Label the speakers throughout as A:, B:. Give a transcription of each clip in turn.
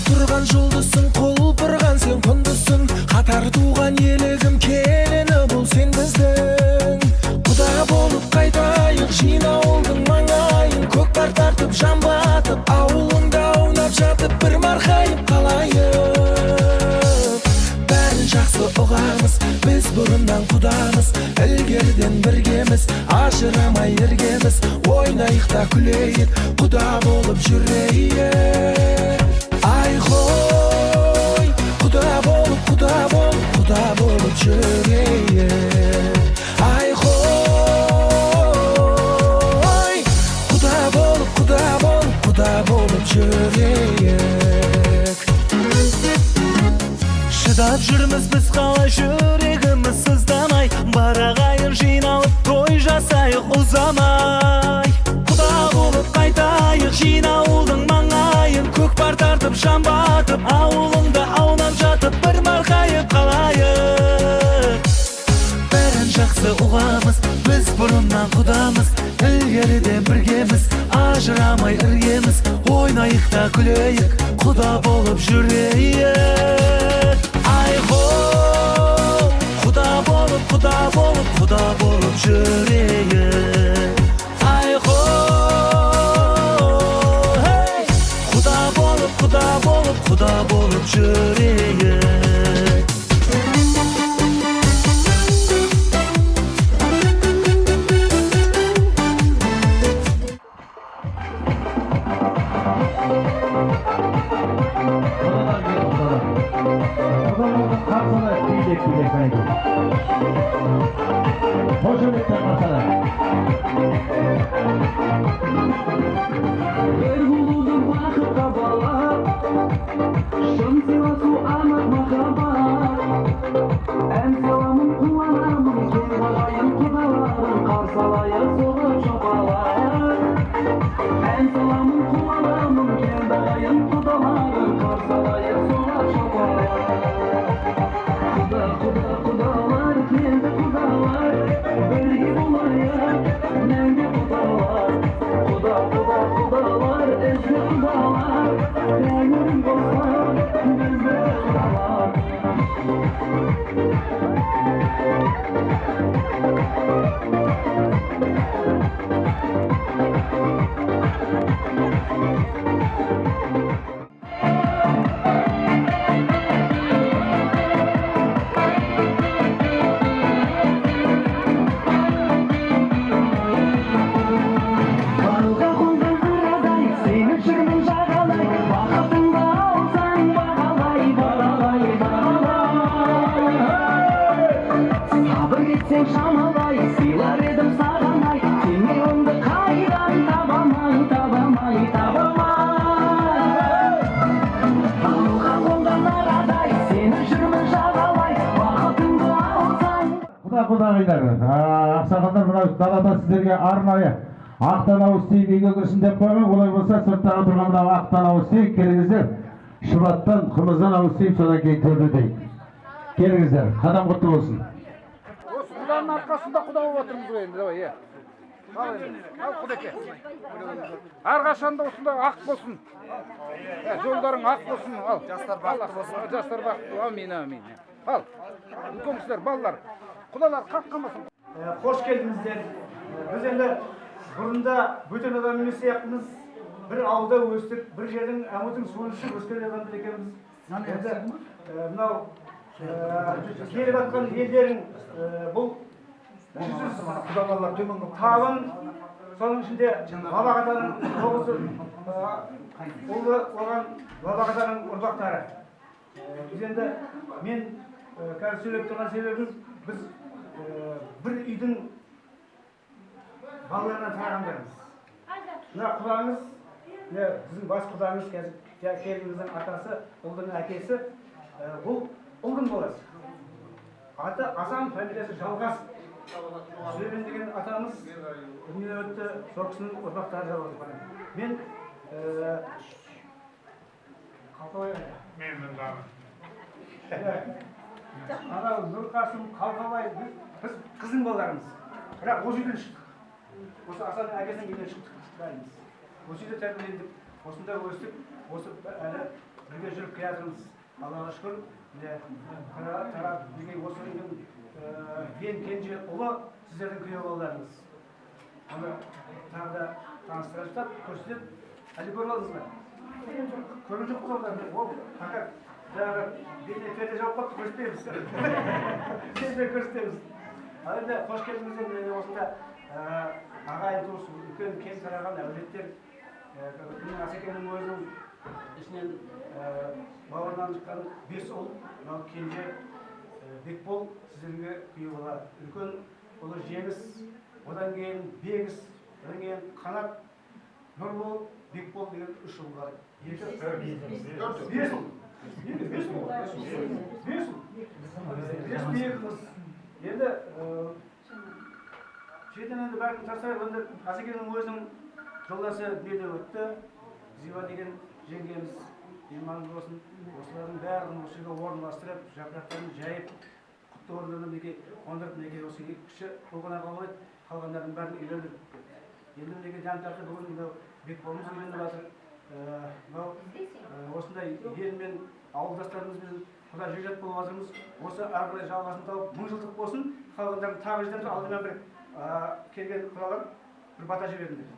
A: тұрған жұлдызсың, құлпырған сен құндызсың. Қатар туған елігім келіні бұл сен біздің. Құда болып қайтайық жинауылдың маңайын. Көкпар тартып жан батып, ауылыңда аунап жатып бір марқайып қалайық. Бәрін жақсы ұғамыз, біз бұрыннан құдамыз. Ілгерден біргеміз, ажырамай іргеміз. Ойнайық та күлейік, құда болып жүрейік. Ай қой, құда болып жүрейік. Ай қой, құда болып жүрейік. Шыдап жүрміз біз қалай, жүрегіміз сыздамай. Бар ағайын жиналып той жасайық ұзамай. Құда болып қайтайық жинауылдың маңайын. Көкпар тартып жан батып, ауылыңда аунап жатып бір марқайып қалайық. Бәрін жақсы ұғамыз, біз бұрыннан құдамыз. Ілгеріде біргеміз, ажырамай іргеміз. Ойнайық та күлейік, құда болып жүрейік. Ай қой, құда болып жүрейік. Ай қой, құда болып жүрейік.
B: Ақсақалдар мынау далада сіздерге арнайы ақ танауыз тиіп үйге кірсін деп қойған. Олай болса сырттағы тұрған мынау ақ танауыз тиіп келіңіздер. Шұбаттан қымыздан ауыз тиіп содан кейін төлдейік. Келіңіздер, қадам құтты болсын.
C: Осы құданың арқасында құда болып отырмыз ғой енді. Ал құдеке. Әрқашанда осындай ақ болсын. Жолдарың ақ болсын. Ал жастар бақытты болсын. Жастар бақытты. Амин, амин. Ал үлкен кісілер, балалар. Құдалар қаққамасын.
D: Қош келдіңіздер. Біз енді бұрында бөтен адам емес сияқтымыз. Бір ауылда өстік, бір жердің әмірдің суын ішіп өскен адамдар екенбіз. Енді мынау келіп жатқан елдерің бұл жүзсіз табын, соның ішінде Бабағатаның 9 ұлы оған Бабағатаның ұрпақтары. Біз енді мен қазір сөйлеп тұрған себебім, біз бір үйдің балаларынан тарағандармыз. Мына құдамыз, біздің бас құдамыз, келініміздің атасы, ұлдың әкесі, бұл ұлдың боласы. Аты Асан, фамилиясы Жалғас. Сүлеймен деген атамыз дүниеден өтті, сол кісінің ұрпақтары жалғасып. Мен анау Нұрқасым, Қалқабай, біз қыздың балаларымыз. Бірақ осы үйден шықтық. Осы Асанның әкесінің үйден шықтық. Осы үйде тәрбиелендік, осында өстік, осы әлі бірге жүріп келе жатырмыз. Аллаға шүкір. Тарап бізге осы үйдің ең кенже ұлы сіздердің күйеу балаларыңыз. Оны тағы да таныстыра жатып, көрсетіп, әлі көріп алдыңыз ба? Көріп жоқ болғандар, ол фақат жаңағы бетіне перде жауып қалыпты, көрсетпейміз. Сізді көрсетеміз. Ал енді қош келдіңіздер, осында ағайын туыс, үлкен кең тараған әулеттер, менің Асекеңнің өзінің ішінен бауырынан шыққан 5 ұл, мынау кенже Бекбол сіздерге күйеу бала. Үлкен ұлы Жеңіс, одан кейін Бегіс, одан кейін Қанат, Нұрбол, Бекбол деген 3 ұл бар. 5 ұл. 5 қыз. Енді шетінен енді бәрін тастайық, енді Асекеңнің өзінің жолдасы дүниеден өтті. Зива деген жеңгеміз иманды болсын. Осылардың бәрін осы жерге орналастырып, жапырақтарын жайып, құтты орындарын неге қондырып, неге осы кіші ұлғана қалмайды, қалғандардың бәрін үйлендіріп. Енді неге жан тартып бүгін Бекболымыз үйленіп жатыр. Осындай ел мен ауылдастарымызбен құда жүрет болып жатырмыз. Осы ары қарай жалғасын тауып, 1000 жылдық болсын, қалғандарын тағы жетеміз. Алдымен бір келген құдалар бір бата жіберіңдер.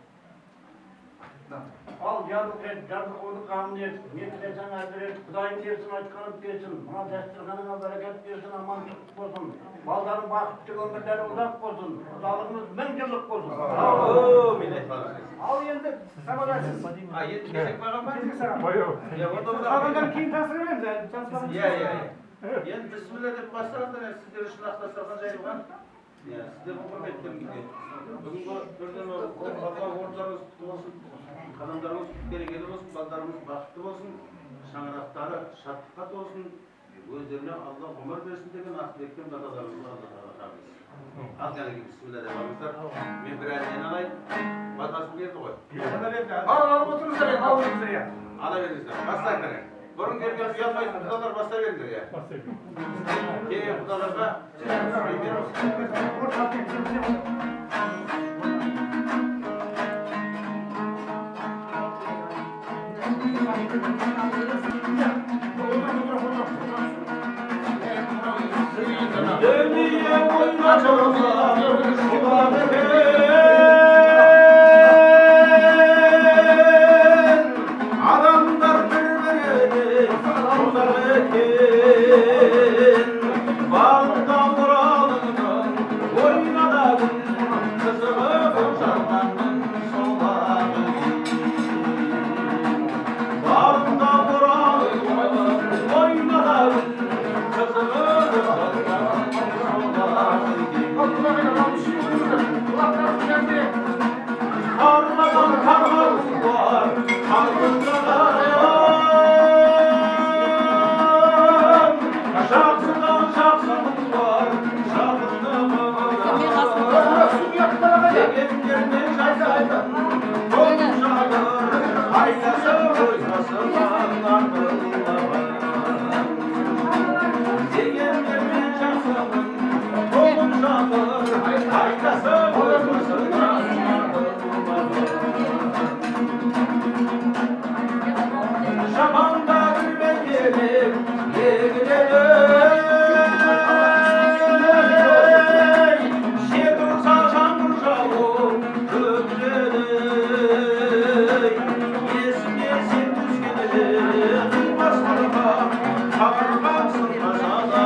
E: Ал жабық қойдық қамын ет, метре жаңа әдірет, Құдайым келсін, айтқанып келсін, мына дәстірханыңа бәрекет берсін, амандық болсын, балдарың бақытты өмірлері ұзақ болсын, құдалығымыз 1000 жылдық болсын.
D: Ал енді сабадасыз.
F: Енді кезек баған ба?
D: Қалғандарын кейін тасыра береміз.
F: Енді бісміллә деп бастағандар, сіздер үшін ақтастырған жайылған. Сіздердің құрметтеріңізге. Бүгінгі бірден Алла орындарыңыз құтты болсын, қадамдарыңыз берекелі болсын, балдарымыз бақытты болсын, шаңырақтары шаттыққа толсын, өздеріне Алла ғұмыр берсін деген ақ тілекпен баталарымызға Аллаға рахмет. Ал кәнеки бісміллә деп алыңыздар. Мен бір әннен алайын. Батасын берді ғой.
D: Алып отырыңыздар, алып отырыңыздар.
F: Ала беріңіздер. Бастайындар. Бұрын келген ұялмайтын құдалар бастай беріңдер. Кейін құдаларға Dünya boyunca adamlar birbirine sorar eken Bağda vuralının oynadağın kızılı boşanmanın soları Bağda vuralının oynadağın kızılı boşanmanın Karmadan karmalık var, karmızdan şahsından şahsılık var, şahsından Yegenlerine şahsaydan, olmuşadır, haydası oynasından ardından Yegenlerine şahsaydan, olmuşadır, haydası oynasından Şaban'da gülmek gelip gidelim Şedur saçan kurşalı köprüdey Yesin yesin düzgünleri basmalığa Çağırmaksın masada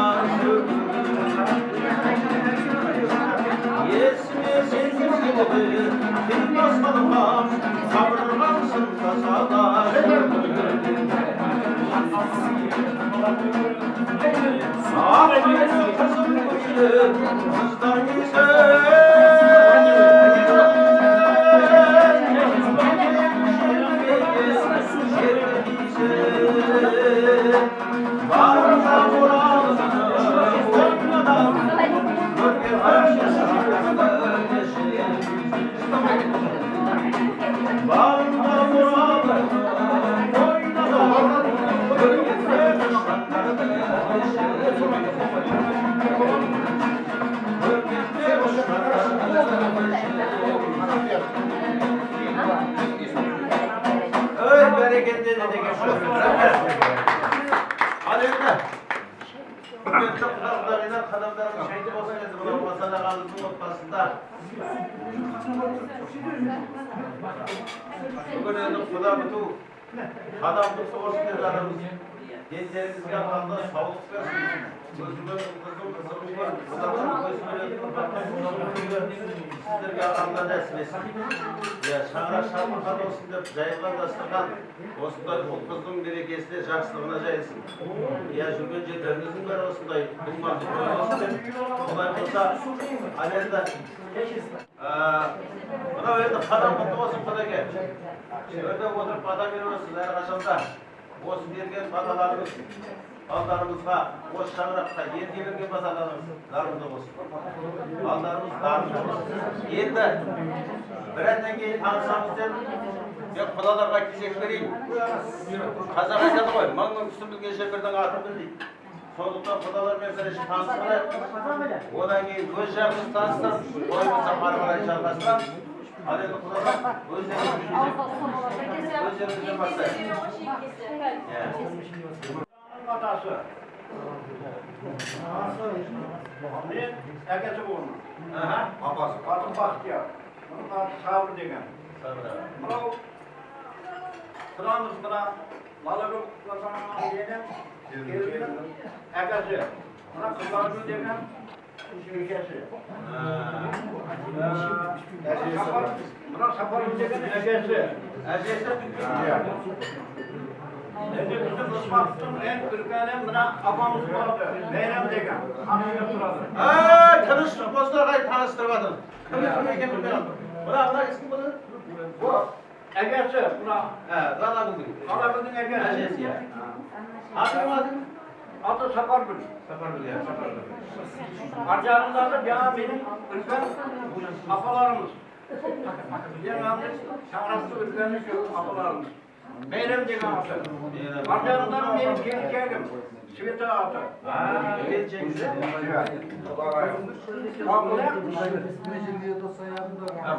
F: Yesin yesin düzgünleri basmalığa Çağırmaksın masada Ağabeyim kızım güçlü, kızlar güzel Varsa vuralını oynadan Gölge karşısında yaşayan Varsa vuralını oynadan Gölge karşısında yaşayan Bugün endi Xudo butu qadamni so'rishga zararimiz. Gençlerimizge Allah sağlık versin. Gözümüz kızım var. Sizlerge Allah nasip etsin. Ya şahra şarmıkan olsun dep jayılan dastırgan osunday kızım berekesine жақсылығына жайылсын. Ya жүрген жерлеріңіздің бәрі осындай думанды olsun dep. Olay болса алenda мынау енді қадам құтты болсын құдайге. Жерде отырып бата беріп отырсыз әрқашанда. Осы берген баталарыңыз балдарымызға осы шаңырақта еркелерге баталарыңыз дарынды болсын. Балдарымыз дарынды болсын. Енді бір әннен кейін танысамыз деп мен құдаларға кезек берейін. Қазақ айтады ғой, мың кісі білгенше бірдің атын біл дейді. Сондықтан құдалармен бірінші таныстырайық. Одан кейін өз жағымызды таныстырып, ойымызды ары қарай жалғастырамыз. Ал енді құдалар өздеріңізден бастайық.
E: Atası. Ben әкесі болмын.
F: Апасы.
E: Atım Bahtiyar. Bunun adı Sabır деген. Мынау тұрамыз мына Балагөк Лазанның деген келгеннің әкесі. Мына Қызларгүл деген шешесі. Мына Сапаргүл деген әкесі.
F: Әжесі
E: Şimdi bizim Isparta'nın en ülkeli mına abamız vardı. Meyrem деген. Anıyla turadı.
F: Tanıştık, dostlar tanıştırmadın. Kim eкен bilmiyorum. Buna Allah ismi bunu?
E: Bu egesi buna.
F: Zalagül'ün.
E: Alagül'ün egesi.
F: Әжесі ya. Adın adı?
E: Adı Sapargül.
F: Sapargül ya, Sapargül.
E: Arcağında da ya benim ülken apalarımız. Benim adım Şanraslı ülkenin apalarımız. Meyrem деген аты. Arcağında benim gelin. Sveta atı.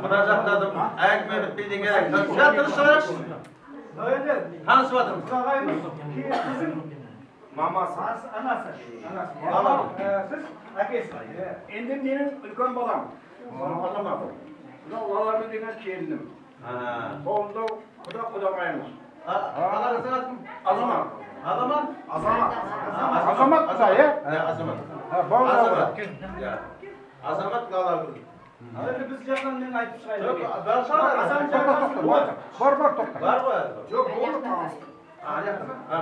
F: Buna жақтадым, әңгіме бітпейді керек. Сен тырысыңдаршы. Танысып жатырмыз.
D: Ағайымыз қызың
F: Мамасы.
D: анасы. Сіз әкесі.
E: Енді менің үлкен балам. Азамат. Мынау Лалagül деген келінім. Қолында құдағайымыз.
F: Қалаңыздың атын?
E: Азамат.
F: Азамат?
C: Азамат да,
F: Азамат.
C: иә?
F: Азамат. Азамат Лалagül.
D: Енді біз жақтан мен айтып шығайын.
C: Бар, тоқта.
F: Бар ғой?
E: Жоқ, болды таныстық.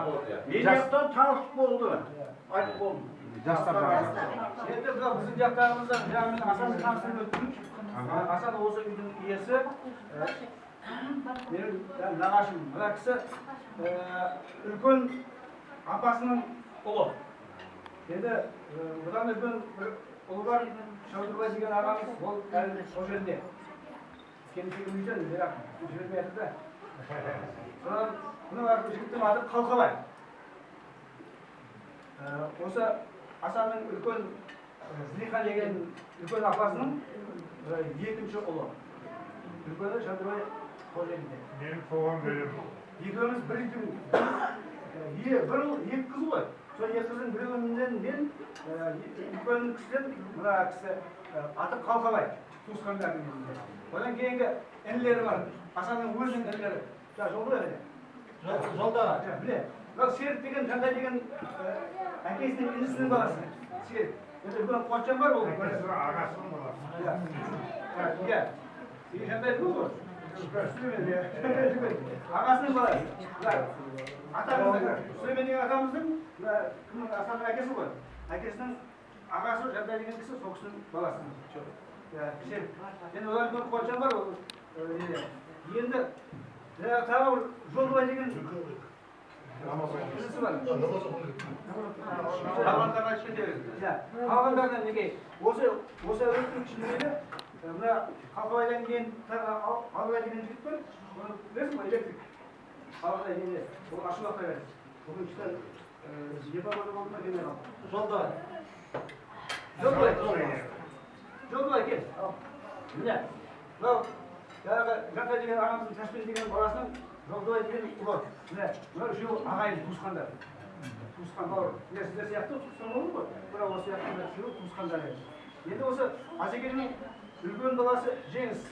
F: Болды, иә.
E: Мен жақтан таныстық болды. Айтып болдым.
D: Енді біздің жақтарымыздан мен Асанды таныстырып өттім. Асан осы үйдің иесі. Менің нағашым. Мына кісі үлкен апасының ұлы. Енді бұдан үлкен ұлы бар. Шаудырбай деген ағамыз, ол әлі сол жерде. Келіншегі үйден, бірақ жүрмеді да. Содан бұның жігіттің аты Қалқабай. Осы Асанның үлкен Злиха деген үлкен апасының екінші ұлы. Үлкені Шаудырбай сол жерде.
C: Менің туған берем.
D: Екеуміз бір үйдің бір ұл, екі қыз ғой. Сол екі қыздың біреуінен мен үлкен кісіден мына кісі аты Қалқабай, туысқандардың өзінде. Одан кейінгі інілері бар. Асанның өзінің інілері. Жолда біле. Жолда. Біле. Мынау Серік деген, Жандай деген әкесінің інісінің баласы. Серік. Енді үлкен Қуатжан бар ол.
C: Ағасының баласы.
D: Иә. Жандай бұл ғой. Ағасының баласы. Сүлеймен деген атамыздың Асанның әкесі ғой. Әкесінің ағасы Жандай деген кісі сол кісінің баласы. Енді одан кейін Қуатжан бар ол. Енді тағы бір Жолдыбай деген кісісі бар.
F: Қалғандарға ішінде.
D: Қалғандардан неге? Осы өрттің ішіндегі мына Қалқабайдан кейін Қалқабай деген жігіт бар. Оны білесің ғой, электрик. Қалқабай деген ол ашылақтай береді. Бүгін кісілер Епабайда болдыңа келмей қалды. Жолдыбай кел. Міне. Мынау жаңағы Жантай деген ағамыздың Ташпен деген баласының Жолдыбай деген ұлы. Міне, мынау үшеуі ағайын туысқандар. Туысқан бауыр. Сіздер сияқты туысқан болу ғой. Бірақ осы сияқты үшеуі туысқандар еді. Енді осы Асекеңнің үлкен баласы Жеңіс.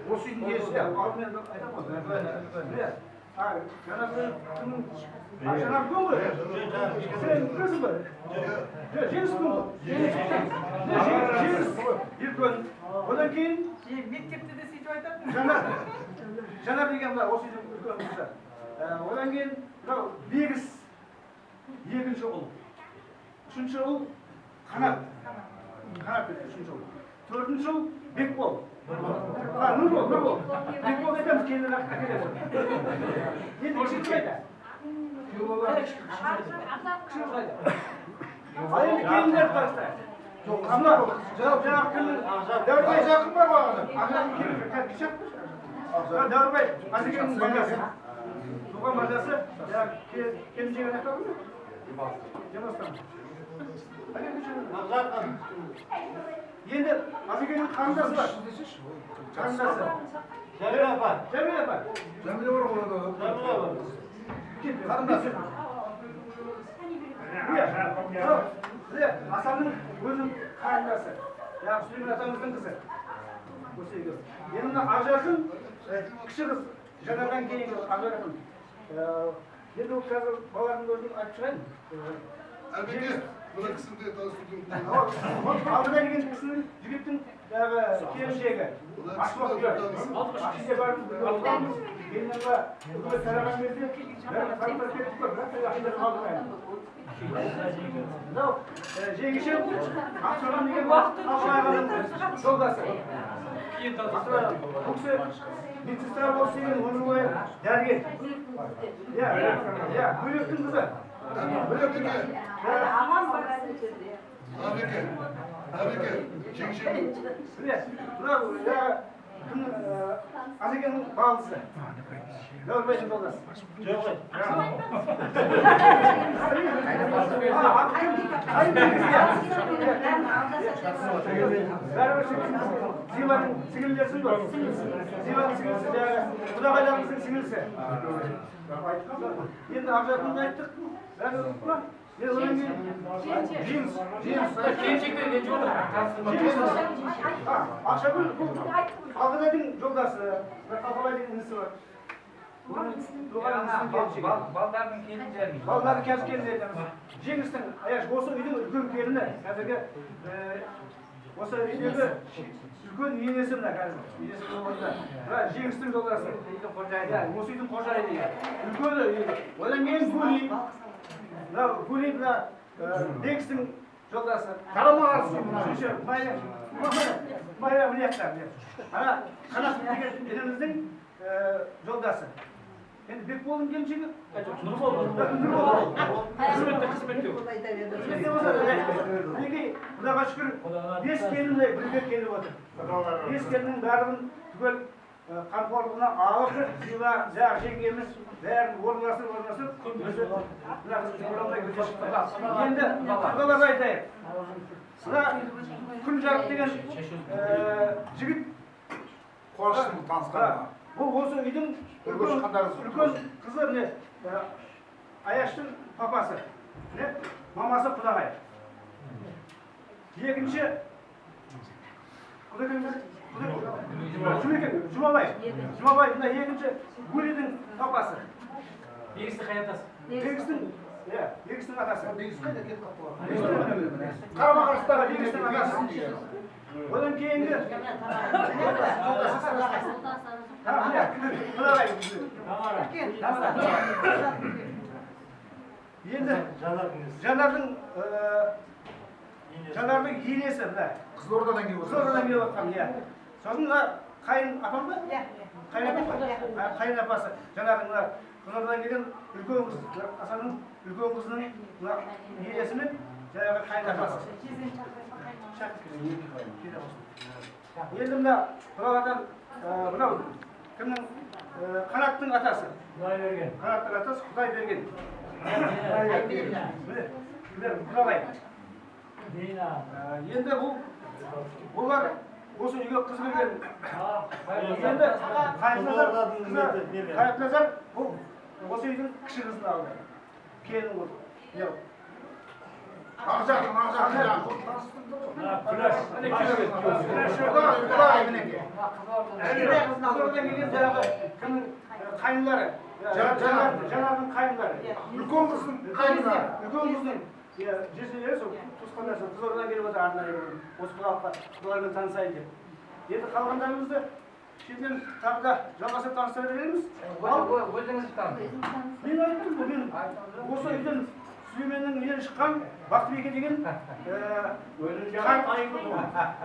D: Осы үйдің иесі, алдымен айтамын ғой. Жаңағы үлкен ғой. Сен үлкенсің ба? Жеңіс үлкен ғой. Жеңіс үлкен. Одан кейін
G: мектепте де сөйтіп айтатын.
D: Жанар деген мына осы үйдің үлкен қызы. Одан кейін мынау Бегіс екінші ұл. Үшінші ұл Қанат. Қанат үшінші ұл. Төртінші ұл Бекбол. Нұрбол. Бекбол айтамыз келін әкеледі. Енді кіші қайда? Ал енді келіндер қарастай. Жаңағы кімнің Дәуірбай жақын бар ғой ағза? Ағзаның келін кіші ақ Дәуірбай Азекеңнің базасы. Туған базасы келін жеген айтады ма? Демастан. Енді Азекеңнің қарындасы бар. Қарындасы.
E: Жәмила апа.
D: Жәмила апа.
F: Жәмиле бар ғой онда.
E: Жәмила апа.
D: Қарындасы. Асанның өзінің қарындасы. Яғни Сүлеймен атамыздың қызы. Осы үйге. Енді мына Ақжарқын кіші қыз. Жаңадан кейінгі Ақжарқын. Енді ол қазір балалардың өзін айтып шығайын.
F: Әлбетте, мына кісіні де таныстырдым.
D: Алдыда келген кісінің жігіттің келіншегі. Ашқызде барымыз келінен ба үкімет тараған кезде бәрін қарымдар кетіп қой, бірақ ақындар қалдырмайды. Жеңеше Ақшаған деген Ақшағанның жолдасы. Бұл кісі медсестра болып істеген өмір бойы дәрігер. Бөлектің қызы.
F: Бөлектіке.
G: Аман бар жерде.
F: Әбеке, жеңшемін.
D: Азекеңнің балысы. Дәуірбайдың жолдасы.
E: Жоқ.
D: Зиланың сіңілдерсің ғой. Зиланың сіңілісі жаңағы Құдағайларымыздың сіңілісі. Енді Ақжарқынды айттық. Бәрі ұлық па? Ақшагүл бұл Ақылайдың жолдасы, Қалқабайдың інісі бар.
G: Балдардың келін жерін.
D: Балдардың қазір келін айтамыз. Жеңістің, осы үйдің үлкен келіні, қазіргі осы үйдегі үлкен енесі мына қазір. Енесі болғанда. Жеңістің жолдасы. Осы үйдің қожайыны. Үлкені, одан кейін Гүли. Гүли мына Бекістің жолдасы. Қарама қарсы. Майя мынаяқтар. Ана Қанат деген еліміздің жолдасы. Енді Бекболдың келіншегі? Нұрбол. Қызметте. Мінекей, Құдаға шүкір, 5 келінді бірге келіп отыр. 5 келіннің барлығын түгел қамқорлығына алып, Зила, жаңағы жеңгеміз, бәрін орналасып, өзі мына қызды көремдай көте шықты. Енді құдаларды айтайық. Мына Күнжарық деген жігіт
C: Қуаныштың танысқанына.
D: бұл осы үйдің үлкен қызы не Аяштың папасы, мамасы Құдағай. Екінші Жұмабай. Жұмабай мына екінші Гүлидің папасы.
G: Бегісті қай атасы?
D: Бегістің атасы.
C: Қарама-қарсыдағы
D: Бегістің атасы. Одан кейінгі енді Жанардың енесі
C: Қызылордадан келіп отыр.
D: Қызылордадан келіп отқан, сосын мына қайын апам ба? Қайын апасы. Жанардың Қызылордадан келген үлкен қыз, Асанның үлкен қызының енесімен жаңағы қайын апасы. Енді мына бұлардан мынау кімнің Қанаттың атасы. Қанаттың атасы Құдай берген. Құдағай. Енді бұлар осы үйге қыз берген. Енді Қайыпназар бұл осы үйдің кіші қызын алды. Келін болды. Қайнылары, жаңағының қайнылары.
F: Үлкен қыздың қайнылары.
D: Үлкен қыздың жеселері сол туысқандары сол қызылордадан келіп отыр арнайы осы халыққа бұлармен танысайын деп. Енді қалғандарымызды шетінен тағы да жалғастырып таныстыра береміз.
G: Өзіңіз таныс.
D: Мен айттым ғой, мен осы үйден Сүлейменнің үйден шыққан Бақтыбеке деген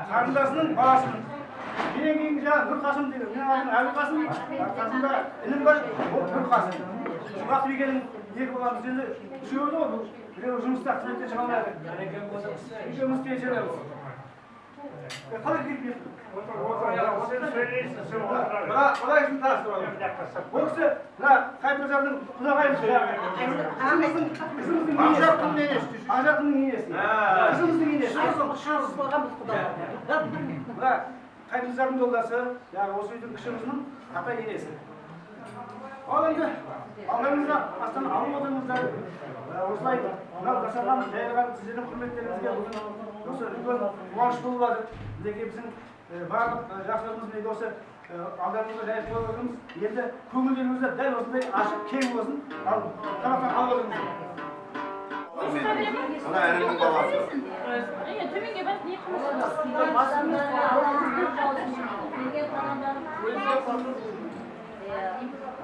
D: қарындасының баласымын. Менен кейінгі жаңағы Нұрқасым дейді. Менің атым Әбілқасым, қасымда інім бар, ол Нұрқасым. Бақтыбекенің екі баламыз енді үшеуі ғой, біреуі жұмыста қызметтен шыға алмайды. Екеуміз пенсионерміз. Қалай келіп еді? Құдай үшін таныстырып ол кісі мына Қайпазардың құдағайымыз қызымыздың енесі. Ақжарқынның енесі. Қызымыздың енесі. Мына Қайпазардың жолдасы, яғни осы үйдің кішіміздің ата енесі. Ал енді алдарыңызға астан алып отырыңыздар. Осылай мынау жасалған жайылған сіздердің құрметтеріңізге осы үлкен қуаныш болып жатыр. Мінекей біздің барлық жақсылығымыз мінекей осы алдарыңызға жайып қойып отырмыз. Енді көңілдеріңізде дәл осындай ашық кең болсын. Ал тамақтан алып отырыңыздар.
F: Ана әрінің баласы.
H: Төменге бас не қылмысыз?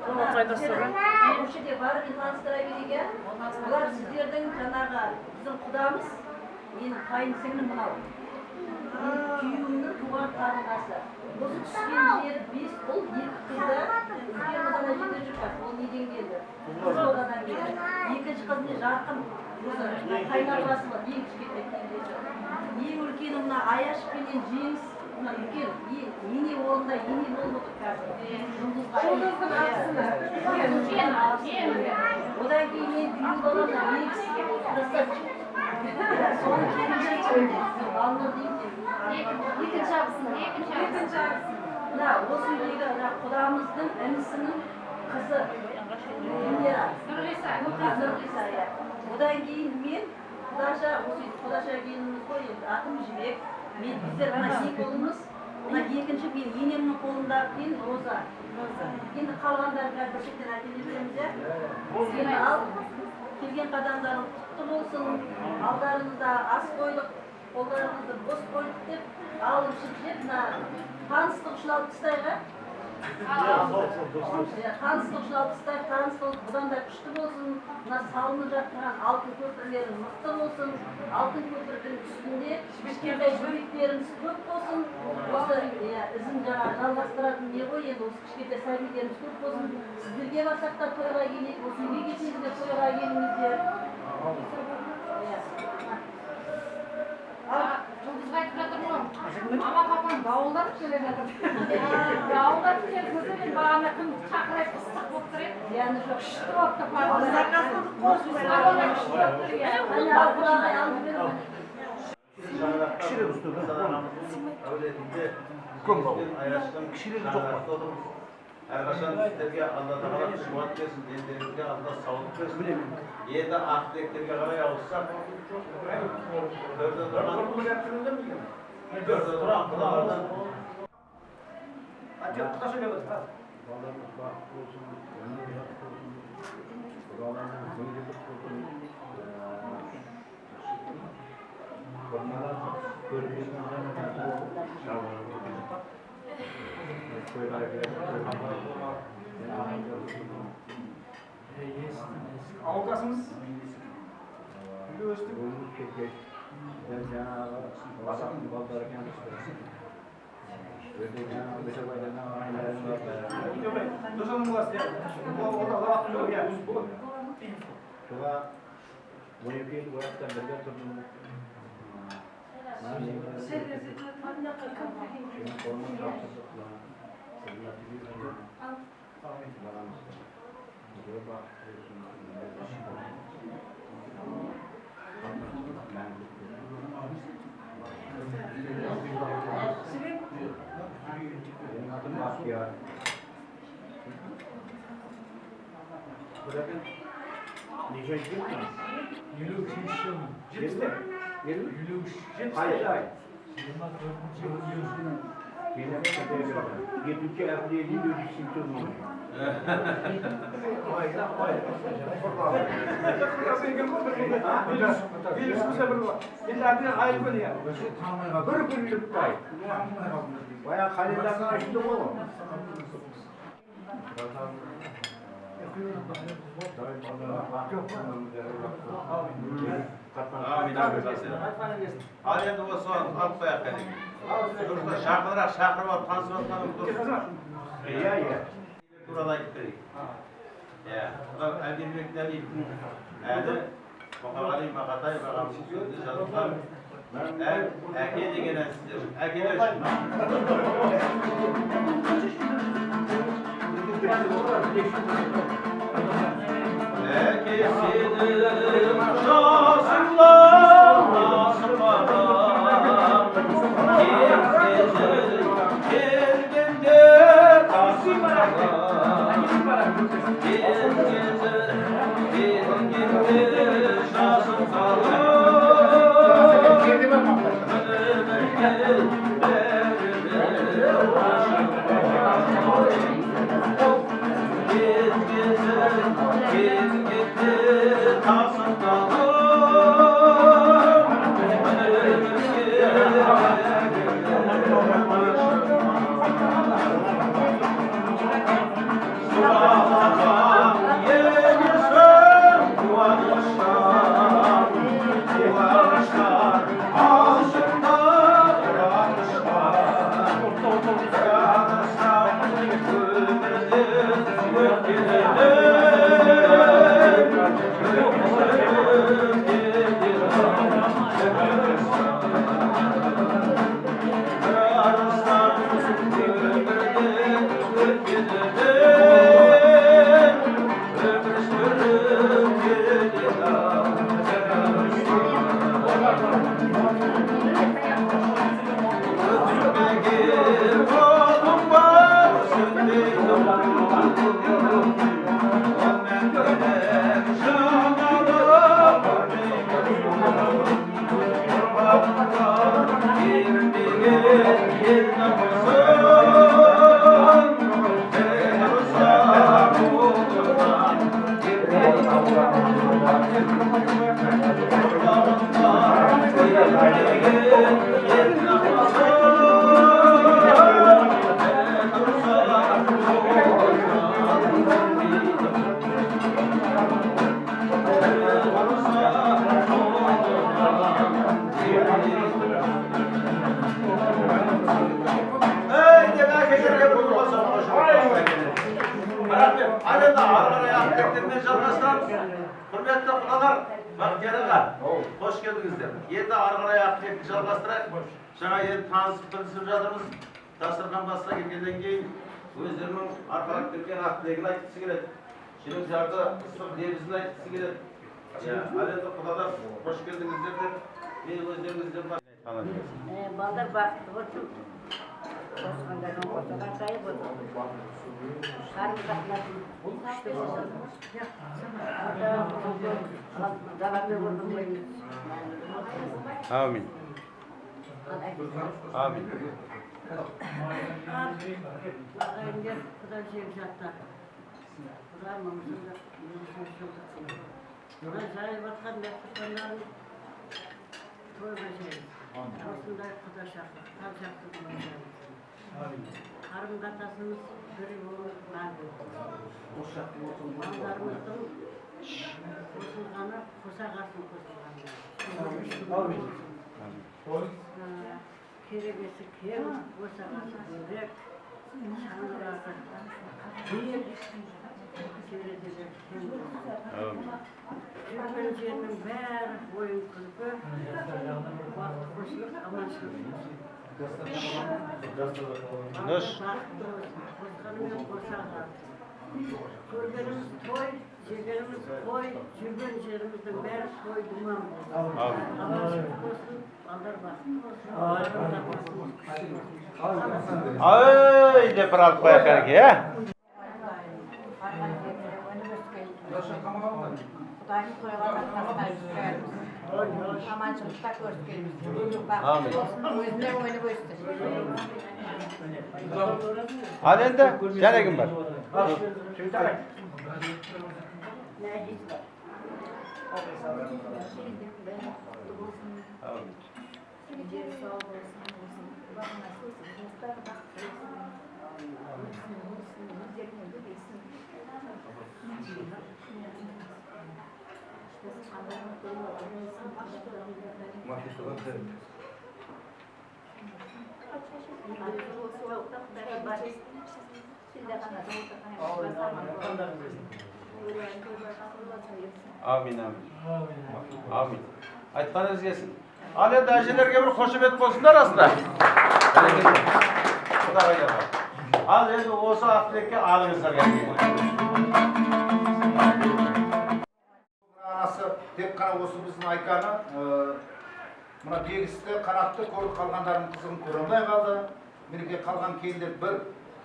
H: Осы жерде барып таныстыра берейік. Бұлар сіздердің жаңағы біздің құдамыз, менің қайын сіңлім мынау. Менің күйеуімнің туған қарындасы. Осы түскен жері 5 ұл, 2 қызды. Үлкен қызына жеті жүрген. Ол неден келді? Қызылордадан келді. Екінші қыз не жарқын. Осы қайнағасы бар, ең кішкентай келгесі. Ең үлкені мына Аяш пенен Жеңіс. Мына үлкен, ене орында ене болып отыр қазір. Жұлдыздың ақысына. Одан кейін мен күйеу баламда екінші красавчик. Соны келіншек қойды. Балнұр дейді. Екінші абысына. Мына осы үйдегі құдамыздың інісінің қызы Венера. Нұрғиса. Одан кейін мен құдаша келініміз ғой, енді атым Жібек. Біздер мына екі ұлымыз, мына екінші мен енемнің қолындағы кейін Роза. Енді қалғандарын қазір шеттен әкеле береміз, иә? Сені ал, келген қадамдарың құтты болсын, алдарыңызда ас қойдық, қолдарыңызды бос қойдық деп, алып ішіп жеп, мына таныстық үшін алып тастайға. Таныстық үшін алып тастайық, таныстық бұдан да күшті болсын, мына салынып жатқан алтын көпірлерің мықты болсын, алтын көпірдің үстінде кішкентай бөбектеріміз көп болсын, осы ізін жаңағы жалғастыратын не ғой, енді осы кішкентай сәбилеріміз көп болсын, сіздерге барсақ та тойға келейік, осы үйге келсеңіздер тойға келіңіздер.
I: Жұлдызға айтып жатырмын ғой, мама папам дауылдатып келе жатыр. Дауылдатып келіп көрсе, мен бағана күн шақырайып ыстық болып тұр еді.
H: Яны жоқ.
I: Күшті болып тұр, пардон. Күшті болып тұр,
F: Кішірегі жоқ па? Әрқашан сіздерге Алла тағала қуат берсін, дендеріңізге Алла саулық берсін. Енді ақ тілектерге қарай ауыссақ, төрде тұрған құдалардан
D: Құдаша келіп отыр. Ауылдасымыз үйде өстік. Досаның баласы, орда лавақтың жоқ, иә.
B: Шуға 12 уақыттан бірге тұрдым. Ничего не
E: Hayır, hayır. Yetінші әпілелі өтісін тұрмын. Bir günlük day. Bayağı kalendasını açtı oğlum.
F: Al endi olsa alып qo'yaq kerak. Chaqirib olib tanishib otganim durust.
E: Ya ya.
F: Turada aytib Ya, Әлденбек Дәлиевтің әні Мұқағали Мақатай ағамыздың сөзінде жазылған әке деген ән сіздер. Әкелер Әкесінің жасылар асылмаған келгенде тасымаған келгенде жасым Құрметті құдалар, бақтияр қош келдіңіздер. Енді ары қарай ақпетті жалғастырайық. Жаңа енді танысып білісіп жатырмыз. Дастархан басқа келгеннен кейін өздерінің арқалап келген ақтілегін айтқысы келеді. Шінің жарды ыстық лебізін айтқысы келеді. Ал енді құдалар, қош келдіңіздер деп, мен өздеріңізден
H: Балдар бақытты болсын. Қосқандардан қосыға сайып отыр. Қарым қатынасын күшті болсын. Жалаңды болдың бойымыз.
F: Амин. Амин.
H: Ағайындар құда жеп жатты. Құда мұмысында Құда жайып атқан дәстүрлерін той бәжейді. Осындай құда шақыр, қал шақты құда. Қарым қатасымыз бірі болып бар болды. Малдарымыздың қосылғаны, қосағасын қосылғаны. Керебесі кем, қосағасы бөлек, шаңырағы биік, керезелер кем болсын. Жүрген жерінің бәрі ойын күлкі, уақыт қосылып, аманшылық болсын. Қосқанымен қосағасы. Көргеніміз той, жегеніміз қой, жүрген жеріміздің бәрі той думан болсын. Аманшылық болсын, балдар бақытты болсын, балдар болсын, күшті болсын.
F: Ай, деп бір алып қояқ керек,
I: Құдайым қойған басқаймыз. Аманшылықта көрсеткеніміз.
B: Amin.
I: Өзіне ойнап өсті.
B: Al endi, yana kim var? Amin, amin. Amin. Aytqanınız gelsin. Al endi ajelerge bir qo'shibet bo'lsinlar aslında. Xudoga yaqin. Al endi o'sha haftaga alingizlar
C: Anası tek kana olsun bizim Aykan'ı. Buna degiste kanatты көріп қалғандардың қызығын көре алмай қалды. Меніке қалған келіндер бір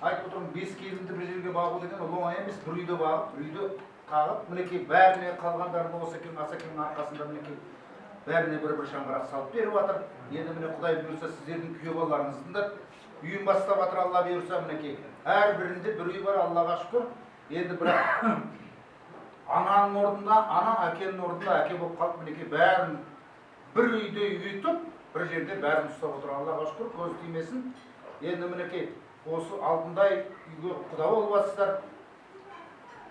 C: айтып отырмын 5 келінді бір жерге бағу деген ол оңай емес. Бір үйді бағып, үйді қағып, мінекей бәріне қалғандардың осы екен, Асекеңнің арқасында мінекей бәріне бір шаңғырақ салып беріп жатыр. Енді міне Құдай бұйырса сіздердің күйеу балаларыңыздың да үйін бастап жатыр, Алла бұйырса мінекей. Әрбірінде бір үй бар, Аллаға шүкір. Енді бірақ ананың орнында ана, әкенің орнында әке болып қалып, мінекей бәрін бір үйде үйтіп, бір жерде бәрін ұстап отыр. Аллаға шүкір, көз тимесін. Енді мінекей осы алтындай үйге құда болып жатсыздар.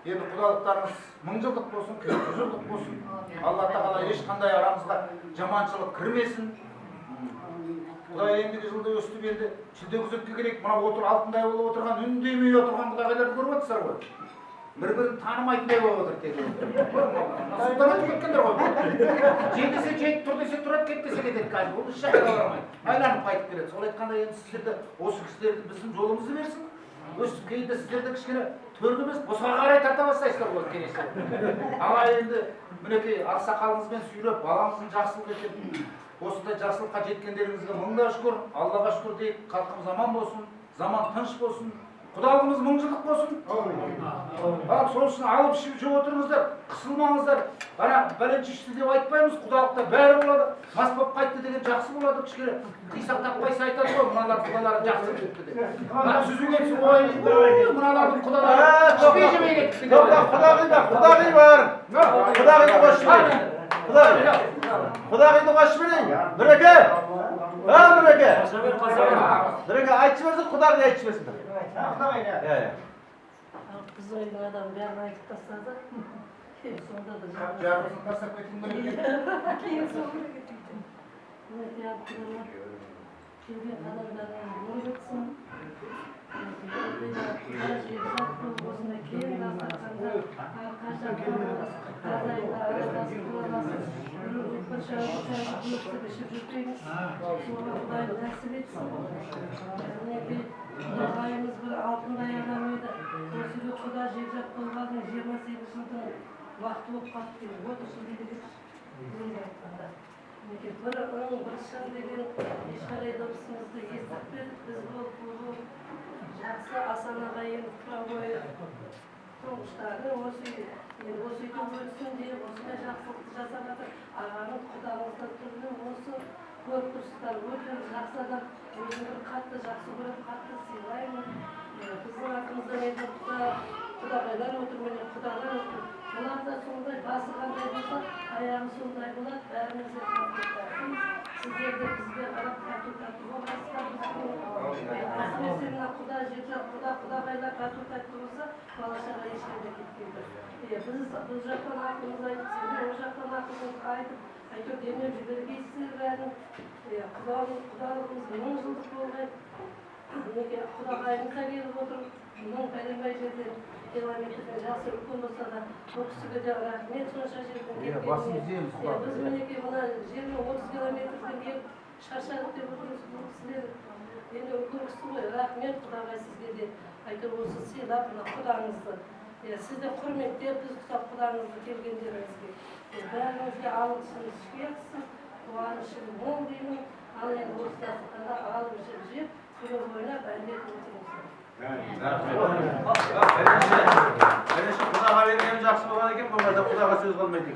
C: Енді құдалықтарыңыз 1000 жылдық болсын, 200 жылдық болсын. Алла тағала ешқандай арамызға жаманшылық кірмесін. Құдай ендігі жылда өстіп енді шілде күзетке керек. Мына отыр алтындай болып отырған, үндемей отырған құдағайларды көріп отырсыздар ғой. Bir-birini tanımayınday болып отыр тек. Сұлтанат кеткендер ғой. Жетесе жет, тұр десе тұрады, кет десе кетеді қазір. Ол еш жаққа бармайды. Айланып қайтып келеді. Сол айтқанда енді сіздерді осы кісілерді біздің жолымызды берсін. Өстіп кейде сіздерді кішкене төргі емес, босаға қарай тарта бастайсыздар ғой келесі. Ала енді мінекей ақсақалыңызбен сүйреп, балаңыздың жақсылық етіп, осындай жақсылыққа жеткендеріңізге мыңда шүкір, Аллаға шүкір дейік. Халқымыз аман болсын, заман тыныш болсын. Құдалығымыз 1000 жылдық болсын. Ал сол үшін алып ішіп жеп отырыңыздар, қысылмаңыздар. Ана бәленше ішті деп айтпаймыз, құдалықта бәрі болады. Мас болып қайтты деген жақсы болады, кішкене қисақ таппайса айтады ғой, мыналар құдалары жақсы кетті деп. Сүзу кетсін, ой, мыналардың құдалары ішпей жемей кетті.
B: Құдағи бар. Құдағиды қосшыбейін. Құдағиды қосшыбейін. Нұреке. Нұреке. Нұреке, айтшы берсін, құдағи айтшы берсін.
H: Біз ойын адам бәрін айтып тастады. Сонда да
C: Жарысын тастап кетің бе?
H: кейін соңына кетті. Өте абдыралап, келген адамдарға нұр кетсін. Осында кейін дастарханда қашан тазайда араласып қыламасыз. Bir şarkı içip jutuymuş. Sonra Құдайым нәсіп етсін. Құдағайымыз бір алтындай адам еді. Осы үйде құда жекжат болғанның 28 жылдың уақыты болып қалды дейді. 30 жыл дейді бүгінгі айтқанда. Бір шын деген ешқандай дыбысымызды естітпедік. Біз бұл жақсы Асан аға енді тұра бойы тұңғыштары осы үйде өтсін деп осындай жақсылықты жасап жатыр. Ағаның құдағыңыздан түрлі осы көріп тұрсыздар, өте жақсы адам. Өзімді қатты жақсы көріп, қатты сыйлаймын. Біздің артымызда енді құдағайлар отыр, міне құдағайлар отыр. Бұлар да сондай басы қандай болса, аяғы сондай болады. Бәрімізде қаттықтарсыз. Сіздер де бізге қарап тату-тату боласыздар. Әсіресе мына құда жекжат құдағайлар тату-тату болса, бала-шаға ешқайда кетпейді. Біз бұл жақтан ақылымыз айтып, сендер ол жақтан ақылымыз айтып, әйтеуір демеп жібергейсіздер бәрін. Құдалығымыз 1000 жылдық болғай. Құдағайымыз да келіп отыр. Мұның пәленбай жерден километрден жасы үлкен болса да, бұл кісіге де рахмет сонша жерден келгеніне. Біз мінекей мына жермен 30 километрден келіп шаршадық деп отырмыз. Бұл кісілер енді үлкен кісі ғой. Рахмет Құдағай сізге де. Әйтеуір осы сыйлап мына құдаңызды. Сізді құрметтеп, біз құсап құдаңызды келгендеріңізге. Бәріңізге алғысымыз шексіз, қуанышым мол деймін. Ал енді осы дастарханда алып жеп, күліп ойнап әндетіп отырыңыздар.
F: Бірінші құдаға берген жақсы болған екен, болмаса құдаға сөз қалмайды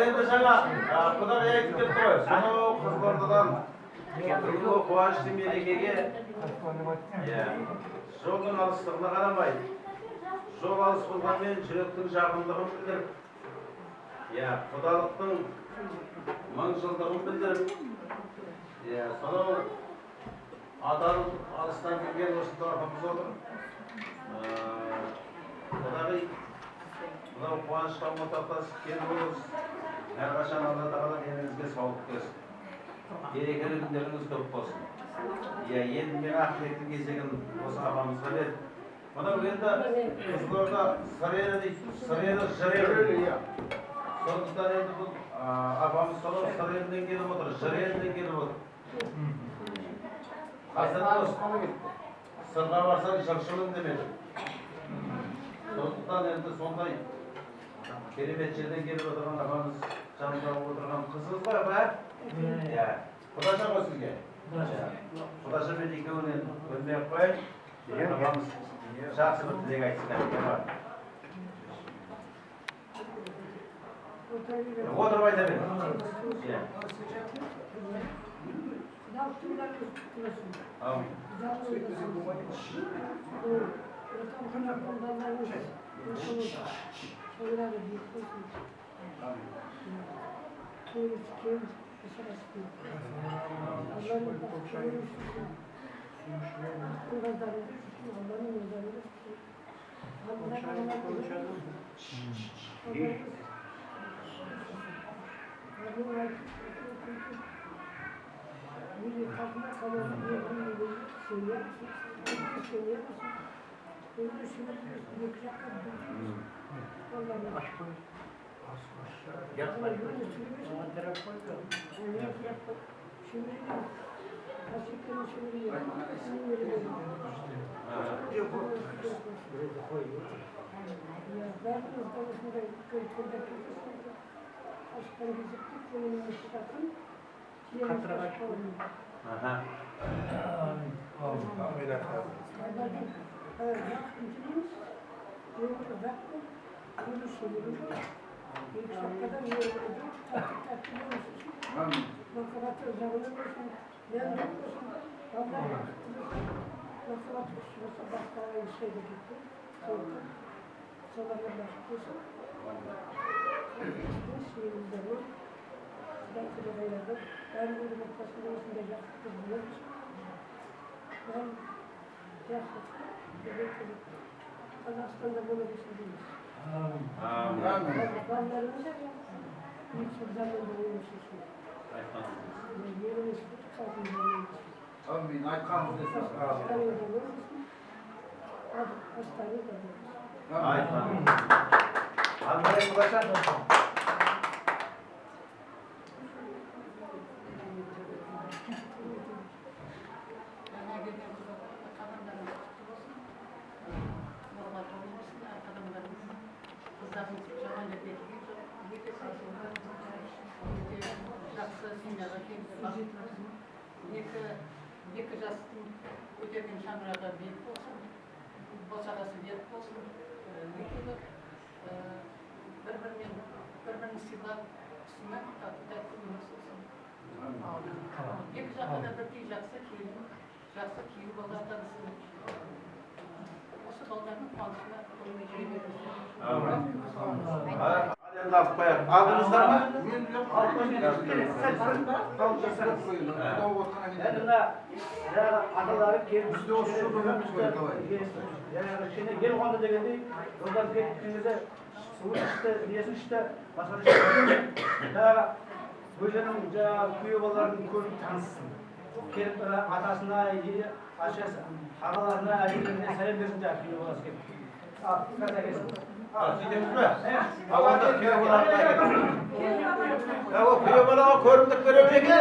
F: Енді жаңа құдаға айтып кетті ғой, сонау Қызылордадан бүгінгі қуанышты мерекеге жолдың алыстығына қарамай, жол алыс болғанмен жүректің жақындығын білдіріп, құдалықтың мың жылдығын білдіріп, сонау адал алыстан келген осында ағамыз отыр. Құдағи мынау қуанышқа ортақтасып келуіңіз әрқашан Алла тағала деніңізге саулық берсін. Берекелі күндеріңіз көп болсын. Енді мен ақыреттің кезегін осы ағамызға бердім. Мынау енді Қызылорда сырелі дейді, сырелі жырелі. Сондықтан енді бұл ағамыз сонау сыреліден келіп отыр, жыреліден келіп отыр. Қазір сырға барсаң жыршылым демеді. Сондықтан енді сондай керемет жерден келіп отырған ағамыз жанында отырған қызыңыз ғой, апа? Құдаша ғой сізге? Құдаша мен екеуінен көрмей-ақ қояйын. Ағамыз жақсы бір тілек айтсын. Отырып айта бер. Амин.
C: Amin, aytkanыңызды эсептеп
I: екі жастың өтеген шаңырағы бет болсын, босағасы бет болсын, екеуі бір-бірін сыйлап, сыймай тәтті өмір сүрсін. Екі жақта да бірдей жақсы күйеу балдар табылсын. Осы балдардың қуанышына көңіл жүре беріңіздер.
F: Енді алып қояйық. Алдыңыздар ма?
D: Аталары келіп бізде осы ел қонды дегендей жолдан кеткенде суын ішті, несін ішті, басқа жаңағы өзінің күйеу балаларының көбін таныссын. Келіп атасына, ашасы, ағаларына, әйелдеріне сәлем берсін жаңағы күйеу баласы келіп.
F: Сөйтеміз бе? Алғанда күйеу балаларына күйеу балаға көрімдік беріп бетіне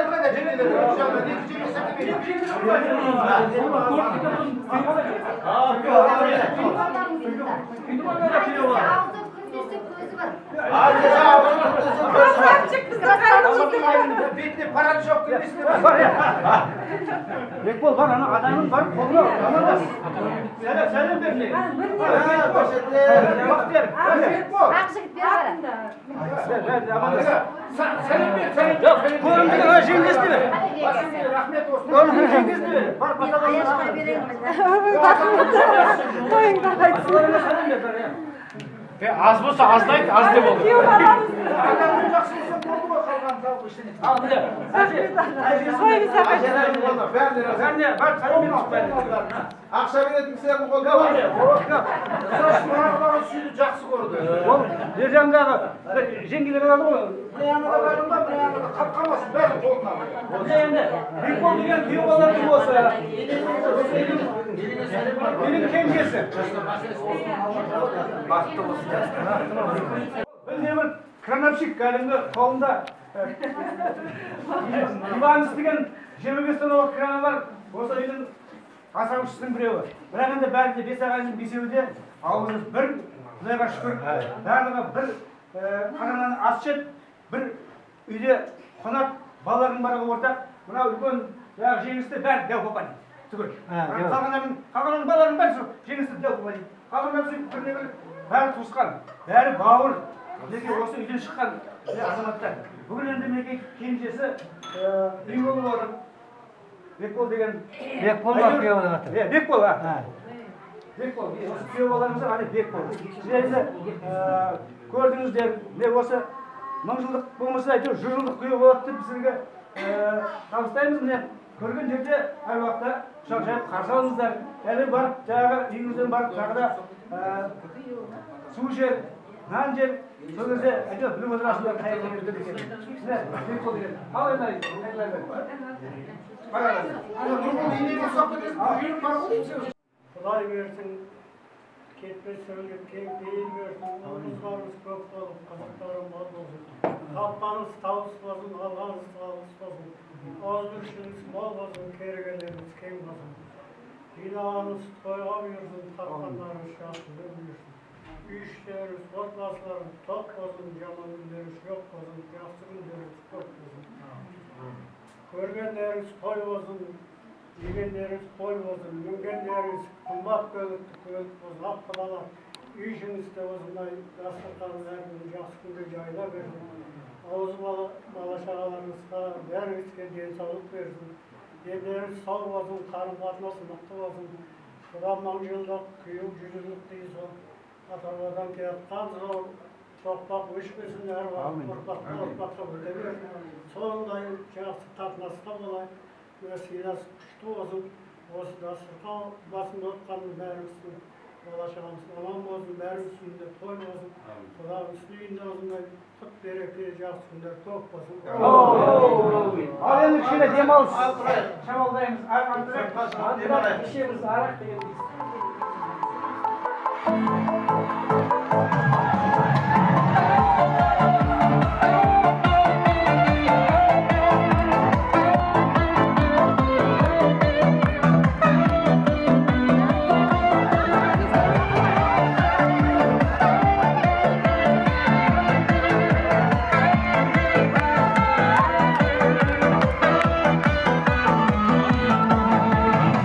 F: парад жоқ
D: Бекбол бар, ана адамның бар, қолына амандас. Сәлем берме.
G: Аз болса аздайды, аз деп olur.
F: Ақша беретін кісілердің қолда бар. Сүйді жақсы көрді.
D: Ол жаңағы жеңгелер бар ғой.
F: Бір аңыда бәрін ба, бір аңыда қапқамасын, бәрін қолына.
D: Енді Бекбол деген күйеу балалардың болса, менің кенжесі.
F: Бақытты болсын.
D: Білдей бір крановщик кәдімгі қолында Иванов деген 25 тонналық краны бар. Осы үйдің асаушысының біреуі. Бірақ енді бәрі де бес ағайындың бесеуі де ауылымыз бір, Құдайға шүкір, барлығы бір қаранан ас ішеді, бір үйде қонақ, балалардың барлығы ортақ. Мына үлкен жеңісті бәрі дәу папа дейді. Түгел. Қалғанның балалардың бәрі жеңісті дәу папа дейді. Қалғанның біріне-бір бәрі туысқан, бәрі бауыр. Мінекей осы үйден шыққан азаматтар. Бүгін енді мінекей кенжесі үй болып отыр. Бекбол деген... Бекбол ма күйеу болып отыр? Бекбол, Бекбол. Осы күйеу баларымыз али Бекбол. Сіз енді көрдіңіздер, осы 1000 жылдық болмаса әйтеуір 100 жылдық күйеу болады деп сізге табыстаймыз. Міне көрген жерде әр уақытта құшақ жайып қарсы алыңыздар. Әлі барып, жаңағы үйіңізден барып, тағы да су жер, нан жер, сол кезде әйтеуір біліп отырасыздар қай жерде екен. Міне Бекбол деген. Ал енді Құдай берсін, кетпес сөйлеп, кең бейіл берсін, ұлыңыздарыңыз көп болып, қазақтарым мол болсын. Тапқаныңыз табыс болсын, алғаныңыз табыс болсын. Ауызбіршіліңіз мол болсын, керегелеріңіз кең болсын. Жинағаныңыз тойға бұйырсын, тапқандарыңыз жақсы бөлінсін. Үй іштеріңіз, отбасыларыңыз тоқ болсын, жаман күндеріңіз жоқ болсын, жақсы күндеріңіз көп болсын. Көргендеріңіз той болсын, жегендеріңіз той болсын, мінгендеріңіз қымбат көлікті көлік болсын, ақы бала үй ішіңізде осындай дастарханын әркім жақсы күнде жайла берсін. Ауыз бала шағаларыңызға бәріңізге денсаулық берсін. Дендеріңіз сау болсын, қарым қатынасы мықты болсын. Құда 1000 жылдық, күйеу 100 жылдық дейсін. Ата-бабадан келатқан зор тоқпақ өшпесін, әр уақыт ұрпаққа өте берсін. Сондай жақсы қатынасқа болайық. Сыйлас күшті болсын, осы дастархан басында отқанның бәріміздің Ulaşamamız aman olsun, beri üstünde toy olsun. Ulan üstünde olsun, tut bereke, yaxşı günler top olsun.
G: Al endi kishina demals.
D: Şamaldayımız,
G: Andirak ishimiz aroq degan.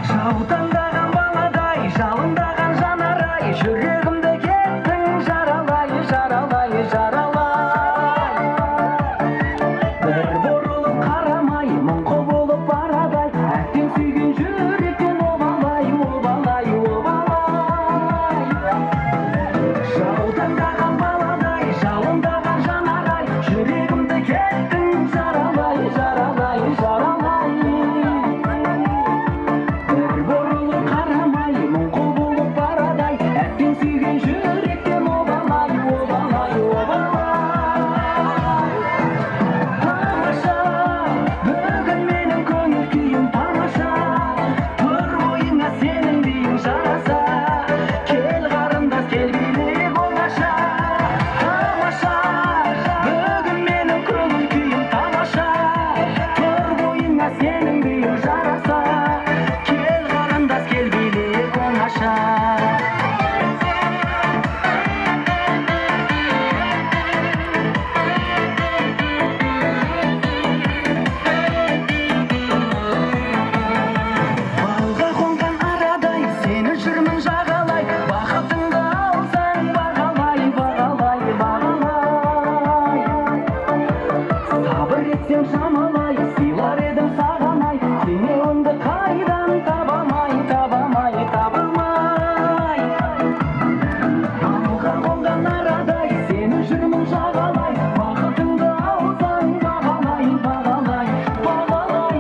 J: Жаутаңдаған баладай, жалындаған жанарай, жүрегімді кеттің жаралай, жаралай, жаралай. Бір бұрылып қарамай, мұңқы болып барадай, әттең сүйген жүректен обалай, обалай, обалай. Жаутаңдаған баладай, жалындаған жанарай, жүрегімді кеттің жаралай, жаралай, жаралай. Бір бұрылып қарамай, мұңқы болып барадай, әттең сүйген жүректен обалай, обалай, обалай. Тамаша, бүгін менің көңіл күйім тамаша, тұр бойыңа сенің биің жараса, кел қарындас, кел билеп оңаша. Тамаша, бүгін менің көңіл күйім тамаша, тұр бойыңа сенің биің жараса, кел қарындас, кел билеп оңаша. Балға қонған арадай, сені жүрмін жағалай, бақытыңды алсаң бағалай, бағалай, бағалай. Сабыр етсем шамалай, сыйлар едім сағанай, теңеуіңді қайдан табамай, табамай, табамай. Балға қонған арадай, сені жүрмін жағалай, бақытыңды алсаң бағалай, бағалай, бағалай.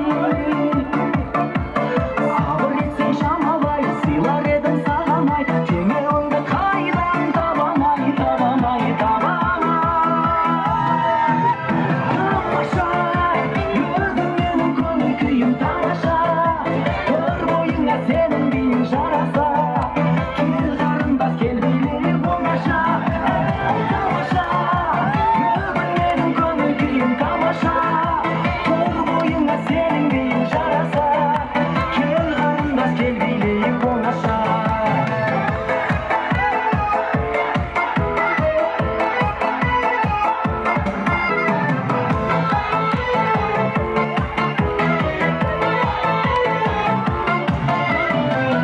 J: Сабыр етсең шамалай, сыйлар едім сағанай, теңеуіңді қайдан табамай, табамай, табамай. Тамаша, бүгін менің көңіл күйім тамаша, тұр бойыңа сенің биің жараса, кел қарындас, кел билеп оңаша. Тамаша, бүгін менің көңіл күйім тамаша, тұр бойыңа сенің биің жараса, кел қарындас, кел билеп оңаша.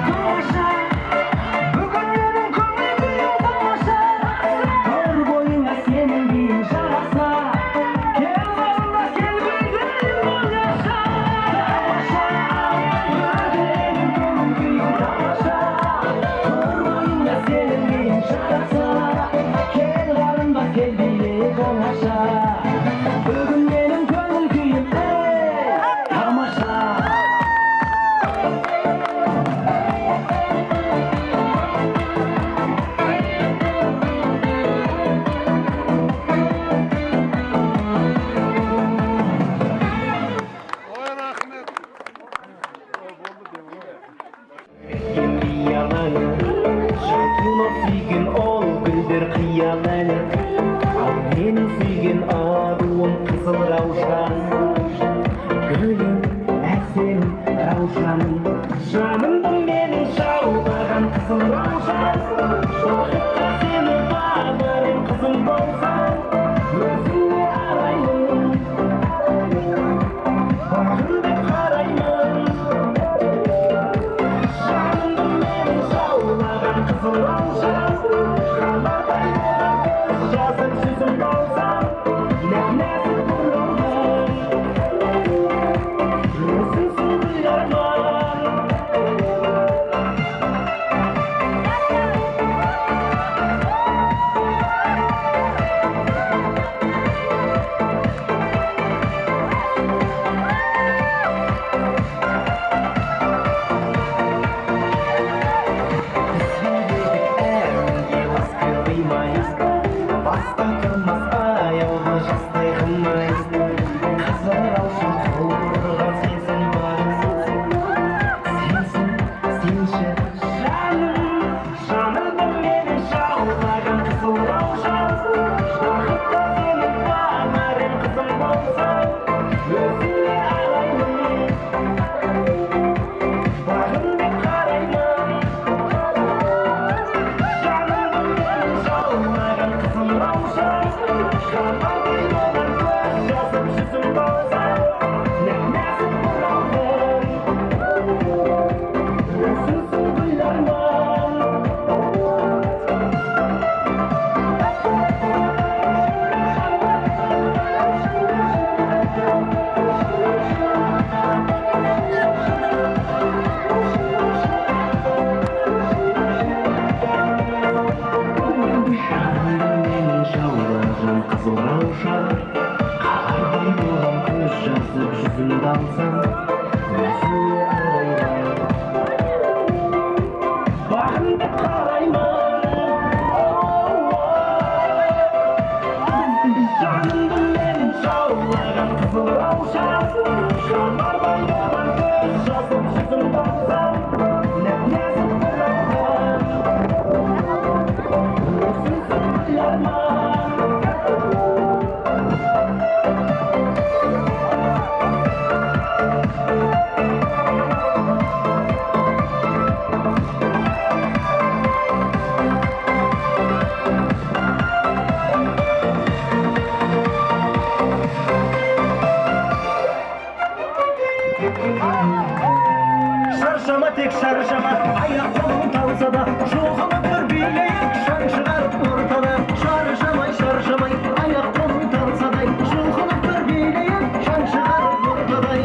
J: Тамаша, бүгін менің көңіл күйім тамаша, тұр бойыңа сенің биің жараса, кел қарындас, кел билеп оңаша. Тамаша, бүгін менің көңіл күйім тамаша, тұр бойыңа сенің биің жараса, кел қарындас, кел билеп оңаша. Бүгін менің көңіл күйім тамаша.
C: Ой, рахмет.
J: Шатынып сүйген ол гүлдер қиялы, ал менің сүйген аруым қызыл раушан. Гүлім әсем раушан, жанымды менің шаулаған қызыл раушан. Бақытқа сені бағдарым қызым болсаң, өзіңе араймын, бағымды қараймын. Жанымды менің шаулаған қызыл раушан, жанардай қалсам өзіңе арайлап бағымды қараймын жанымды менің жаулаған қызыл раушан жанардан болған көз жасым жүзім тапсам нәп-нәзік бір арман өзіңсің арман шаршама тек шаршама аяқ қолың талса да жоғалып бір билейік шаң шығарып ортада шаршамай шаршамай аяқ қолың талса да жоғалып бір билейік шаң шығарып ортадай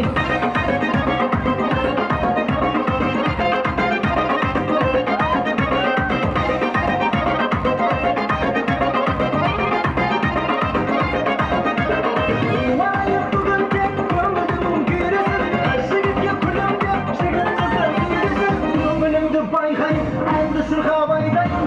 J: аяқ бүгін тек көңілдің күйресін жігітке күлімдеп жігіт қыздар көңіліңді байқайын әнді шырқап айтайын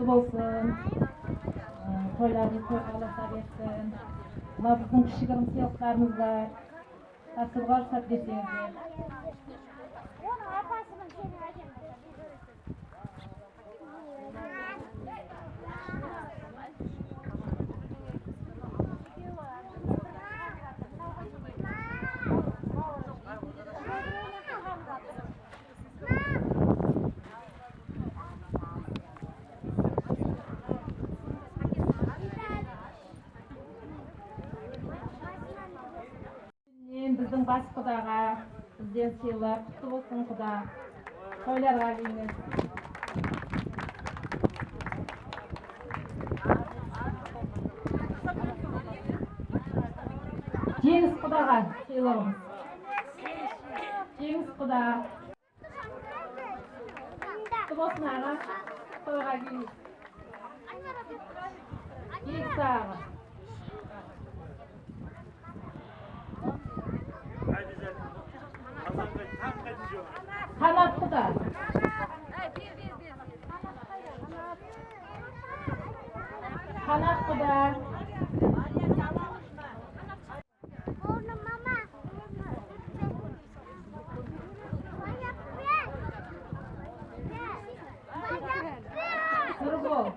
H: Kutlu olsun. Toylarınız toylarsa geçsin. Buna bizim kişilerin siyaslarımız var. Nasıl varsa deseniz. Bizim baş kudağa, bizden sıylar, kutlu olsun kuda. Toylarga geliniz. Cengiz kudağa sıylarımız. Cengiz kuda. Kutlu olsun ağa, toylarga geliniz. Cengiz ağa. Kanat kuda. Kanat kuda. Turbo.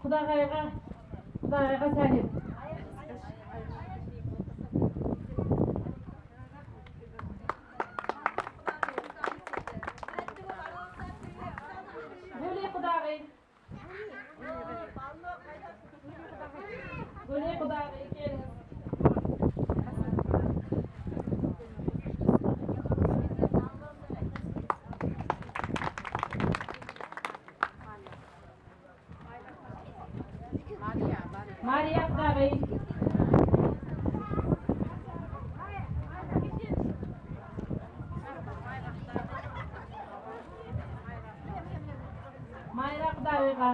H: Kudagayga salim. Guli kudagay. Guli kudagay gelin. Maria kudagay. Mayra kudagayga.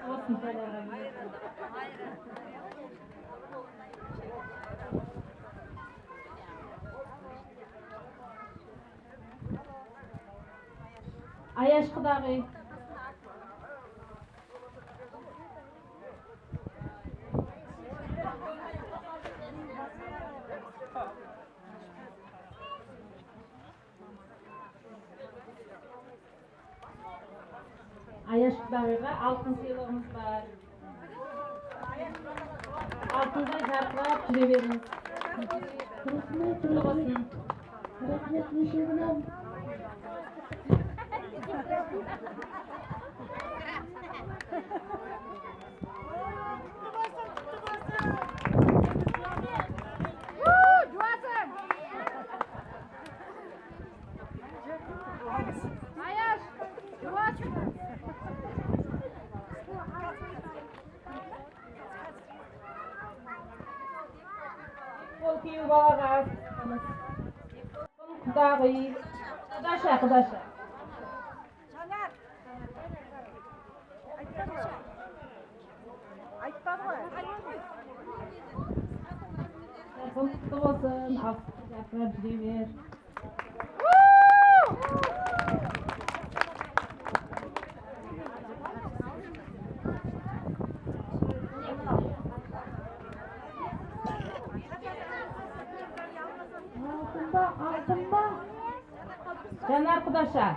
H: Olsun toylarga. Ayaş kudagay. Ayaş kudagayga altın sıylığımız var. Altında jarklap jüre beriniz. Kutlu olsun. Volkiyu bağlar. Kudagayı. Kudaşa. Kutlu olsun. Afiyetler dilerim. Altında. Caner kudaşa.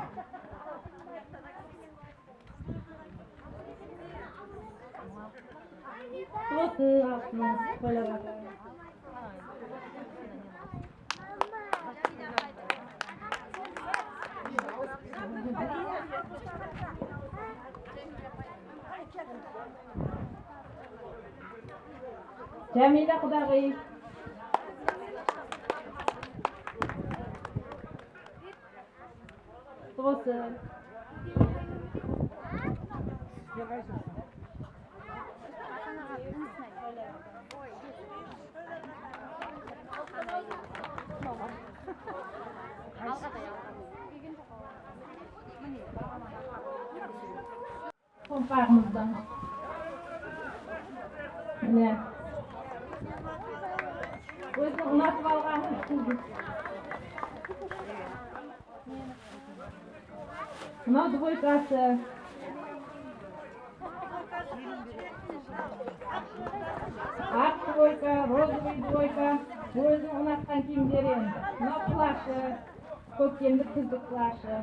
H: Olsun altına. Böyle bak. Cemile kudagayı. Olsun.
I: Kompağımızdan. Mine. Özünü unutып алған үстінде. Мынау двойкасы. Ақ двойка, розовый двойка. Өзің ұнатқан киімдері енді. Мынау плашы. Көктемдік күздік плашы.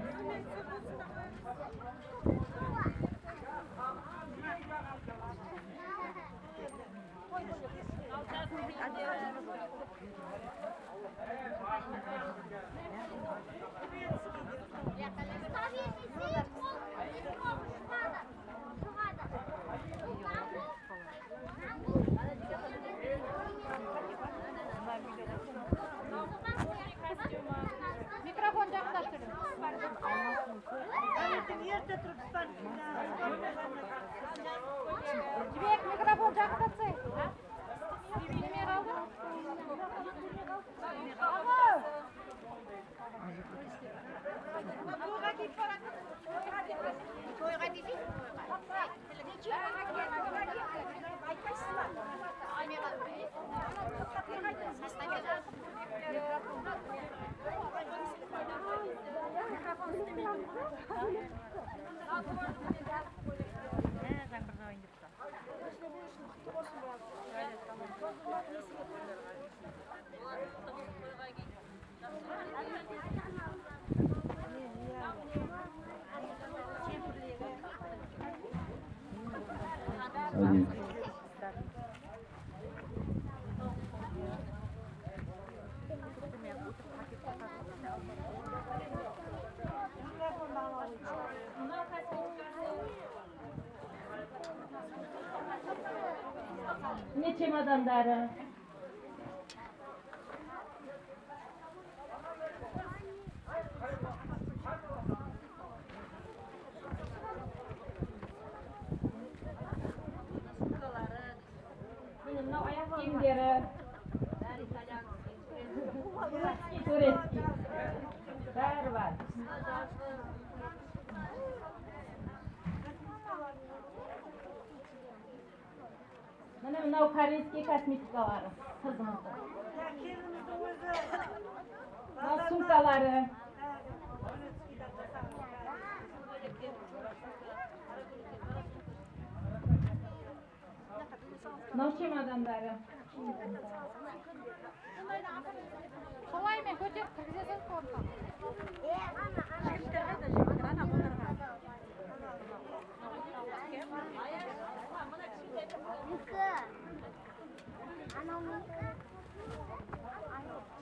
H: Mikrofon yaklaştırın. Cibek mikrofon yaklaştırın. Bilmeye kaldı. Ne çemadanları? Benim ayak kiyimleri. Tureski. Bär var. Mana mынау koreyskiy kosmetikalari qizimizda. Mынау sumkalari. Mынау chemadandari. Солай мен көтеріп кіргізесің қорқа.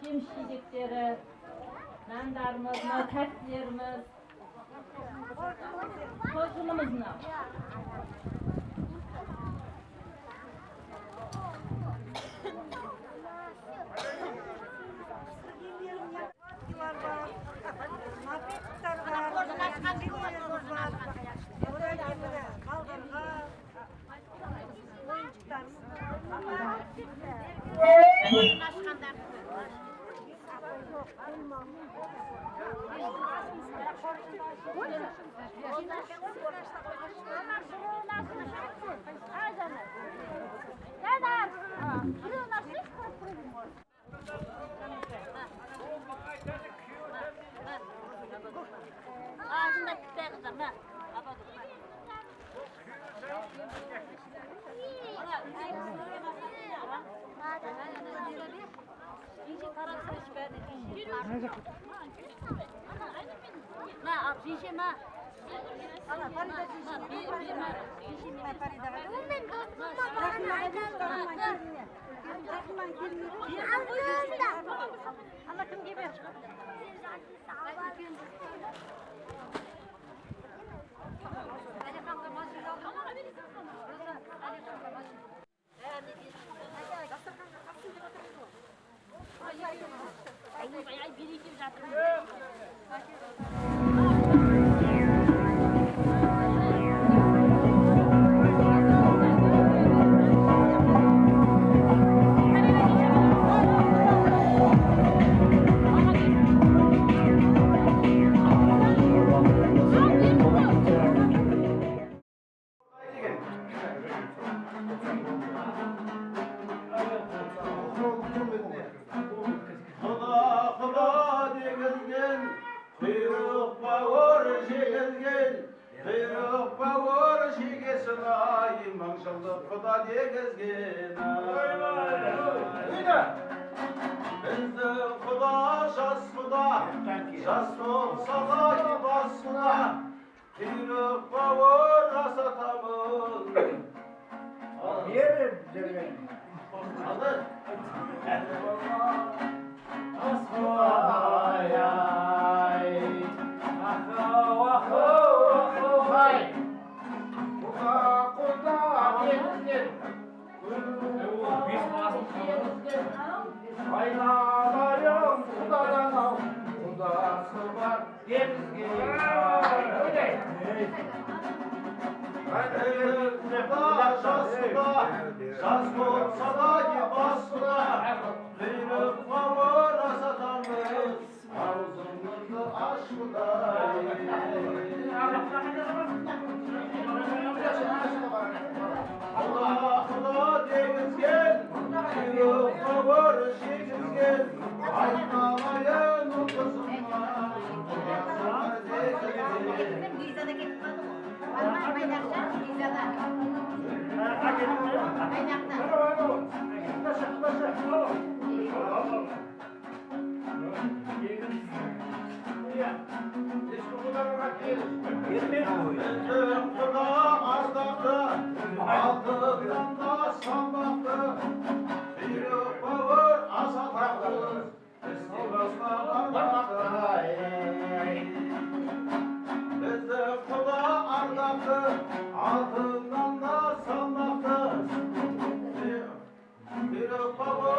I: Жеміс жидектері, нандарымыз, мынау тәттілеріміз. Қосылымыз мынау.
H: Ağzında küpe kızım ha.
F: Kuda degizgin Bizden kuda şas kuda Şas olsa da bas kuda Tüyrük bavur asatamız
D: Yerim Cemil.
F: Alır
C: Aynalarım kudadan al, kudası var denizge.
F: Kuda şas kuda Şas olsa da bas kuda Tüyrük bavur asatamız Ağzımızı aç kuda Allah Allah denizgen Tüyrük bavur şekizgen Aynalayın o kızımla Kudaslar denizgen
H: Vizada ketib qoldi. Almay Baynaqdan vizada.
F: Bizim kuda ardaktı, altından da sanmaktı. Tüyrük bavur asataktı, istivasla varmaktı. Bizim kuda ardaktı, altından da sanmaktı. Tüyrük bavur